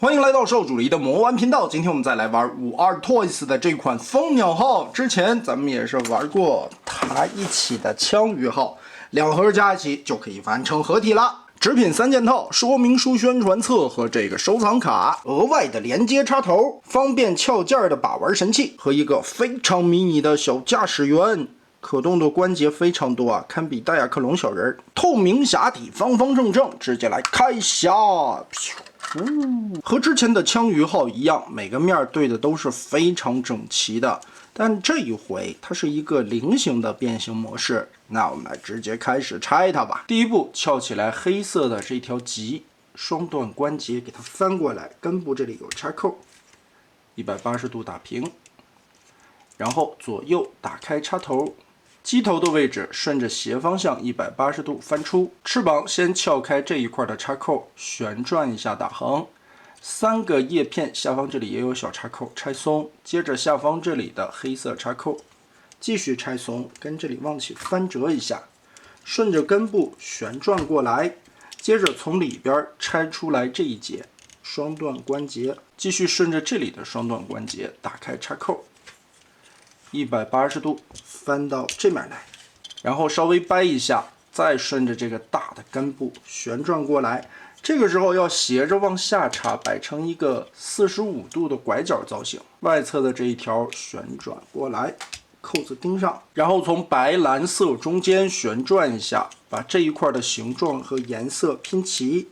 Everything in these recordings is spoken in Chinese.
歡迎來到少主離的魔玩頻道。今天我們再來玩52 Toys 的這款蜂鳥號。之前咱們也是玩過它一起的槍魚號，2盒加一起就可以完成合體了。紙品3件套，說明書、宣傳冊和這個收藏卡，額外的連接插頭，方便撬件的把玩神器，和一個非常迷你的小駕駛員。可動的關節非常多啊，堪比大雅克隆小人。透明匣体，方方正正，直接來開匣。和之前的槍魚號一樣，每個面对的都是非常整齊的。但這一回它是一個菱形的变形模式，那我们来直接開始拆它吧。第一步，撬起來黑色的這條鰭，雙段關節給它翻過來，根部這裡有插扣，180度打平，然後左右打開插頭。機頭的位置順着斜方向180度翻出，翅膀先撬開這一塊的插扣，旋轉一下打橫，3個葉片下方這裡也有小插扣，拆鬆，接着下方這裡的黑色插扣繼續拆鬆，跟這裡往起翻折一下，順着根部旋轉過來，接着從裡邊拆出來這一節雙段關節，繼續順着這裡的雙段關節打開插扣。180度翻到這面來，然後稍微掰一下，再順着這個大的根部旋轉過來。這個時候要斜着往下插，擺成一個45度的拐角造型。外側的這一條旋轉過來，扣子釘上，然後從白藍色中間旋轉一下，把這一塊的形狀和顏色拼齊。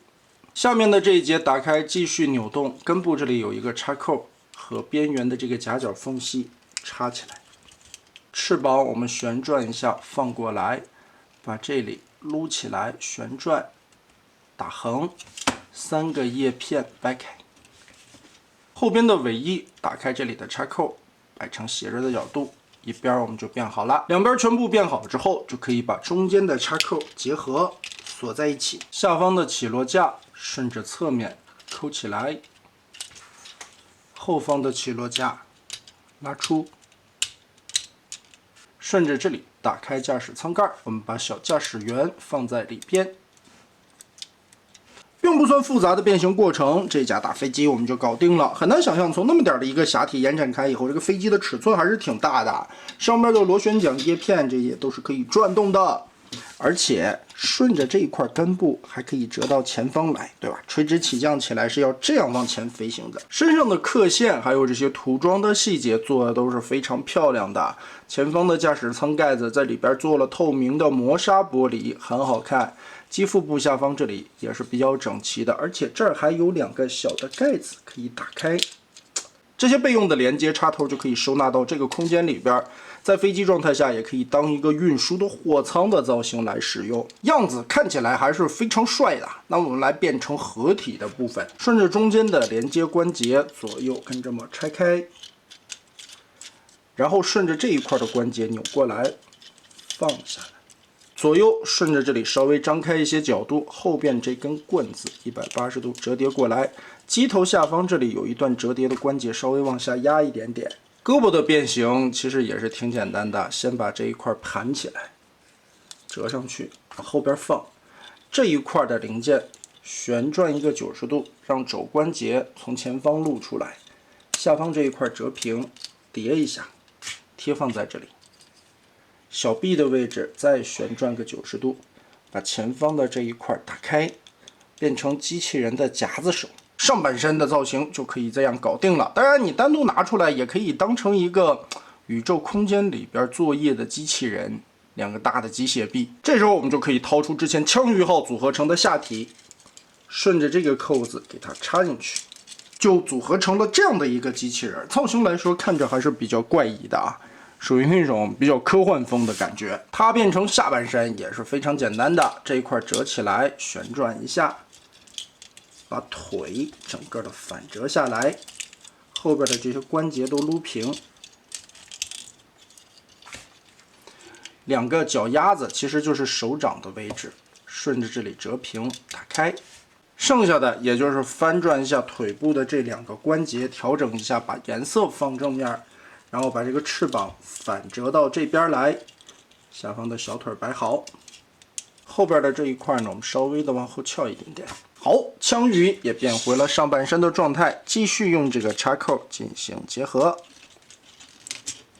下面的這一節打開，繼續扭動，根部這裡有一個插扣和邊緣的這個夾角縫隙插起來。翅膀我們旋轉一下，放過來，把這裡擼起來，旋轉，打橫，3個葉片掰開。後邊的尾翼打開這裡的插扣，擺成斜着的角度，一邊我們就變好了。兩邊全部變好之後，就可以把中間的插扣結合鎖在一起。下方的起落架順着側面扣起來，後方的起落架拉出。順着這裡打開駕駛艙蓋，我們把小駕駛員放在裡邊。並不算複雜的變形過程，這架大飛機我們就搞定了。很難想象，從那麼點的一個匣體延展開以後，這個飛機的尺寸還是挺大的。上面的螺旋桨葉片，這些都是可以轉動的。而且順着這一塊根部還可以折到前方來，對吧？垂直起降起來是要這樣往前飛行的。身上的刻線還有這些塗裝的細節做的都是非常漂亮的。前方的駕駛艙蓋子在裡邊做了透明的磨砂玻璃，很好看。机腹部下方這裡也是比較整齊的，而且這兒還有2個小的蓋子可以打開。這些備用的連接插頭就可以收納到這個空間裡邊，在飛機狀態下也可以當一個運輸的貨艙的造型來使用，樣子看起來還是非常帥的。那我們來變成合體的部分，順着中間的連接關節左右跟這麼拆開，然後順着這一塊的關節扭過來放下來，左右順着這裡稍微張開一些角度，後邊這根棍子180度折疊過来，機頭下方這裡有一段折疊的關節，稍微往下壓一點點。胳膊的变形其實也是挺簡單的，先把這一塊盤起來，折上去，往後邊放。這一塊的零件旋轉一個90度，讓肘關節從前方露出來。下方這一塊折平，疊一下，貼放在這裡。小臂的位置再旋轉個90度，把前方的這一塊打開，變成機器人的夾子手。上半身的造型就可以這樣搞定了。当然，你单獨拿出來也可以當成一個宇宙空間裡邊作業的機器人，2個大的機械臂。這時候我們就可以掏出之前槍魚號組合成的下體，順着這個扣子給它插進去，就組合成了這樣的一個機器人。造型來說，看着還是比較怪異的啊，屬於那種比較科幻風的感覺。它變成下半身也是非常簡單的，這一塊折起來，旋轉一下。把腿整個的反折下來，後邊的這些關節都擼平。2個腳丫子其實就是手掌的位置，順着這裡折平打開。剩下的也就是翻轉一下腿部的這2個關節，調整一下，把顏色放正面，然後把這個翅膀反折到這邊來，下方的小腿擺好。後邊的這一塊呢，我們稍微的往後翹一點点。好，槍魚也變回了上半身的狀態，繼續用這個插扣進行結合。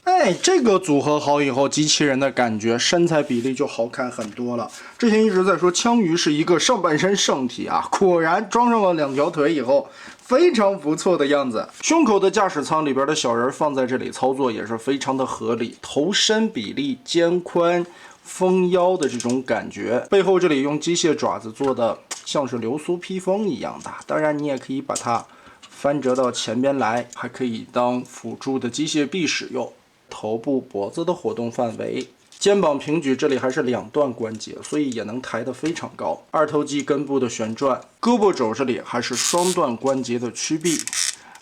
哎，這個組合好以後，機器人的感覺身材比例就好看很多了。之前一直在說槍魚是一個上半身聖體啊，果然裝上了2條腿以後，非常不錯的樣子。胸口的駕駛艙裡邊的小人放在這裡操作也是非常的合理，頭身比例、肩寬、豐腰的這種感覺。背後這裡用機械爪子做的，像是流蘇披風一樣的。當然，你也可以把它翻折到前邊來，還可以當輔助的机械臂使用。頭部、脖子的活動範圍，肩膀平舉，這裡還是2段關節，所以也能抬得非常高。二頭肌根部的旋轉，胳膊肘這裡還是雙段關節的曲臂，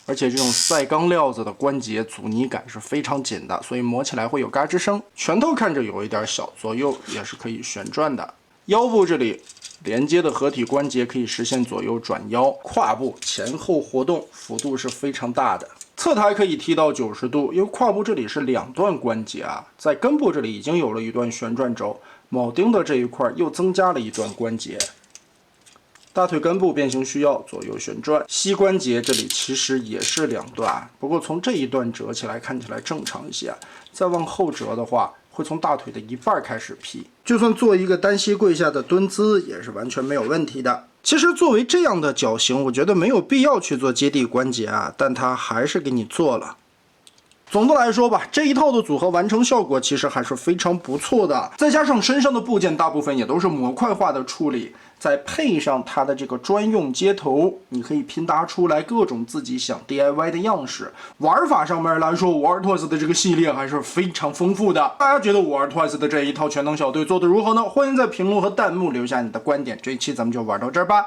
而且這種賽鋼料子的關節阻尼感是非常緊的，所以磨起來會有嘎吱聲。拳頭看着有一點小，左右也是可以旋轉的。腰部這裡連接的合體關節可以實現左右轉腰，胯部前後活動幅度是非常大的。側抬可以提到90度，因為胯部這裡是2段關節啊，在根部這裡已經有了一段旋轉軸，鉚釘的這一塊又增加了一段關節。大腿根部變形需要左右旋轉，膝關節這裡其實也是2段，不過從這一段折起來看起來正常一些，再往後折的話，會從大腿的一半開始劈，就算做一個單膝跪下的蹲姿也是完全沒有問題的。其實作為這樣的腳型，我覺得沒有必要去做接地關節啊，但它還是給你做了。總的來說吧，這一套的組合完成效果其實還是非常不錯的，再加上身上的部件大部分也都是模塊化的處理，再配上它的這個專用接頭，你可以拼搭出來各種自己想 DIY 的樣式。玩法上面來说，WarToys的這個系列還是非常豐富的。大家覺得WarToys的這一套全能小隊做得如何呢？歡迎在評論和彈幕留下你的觀點。這一期咱們就玩到這兒吧。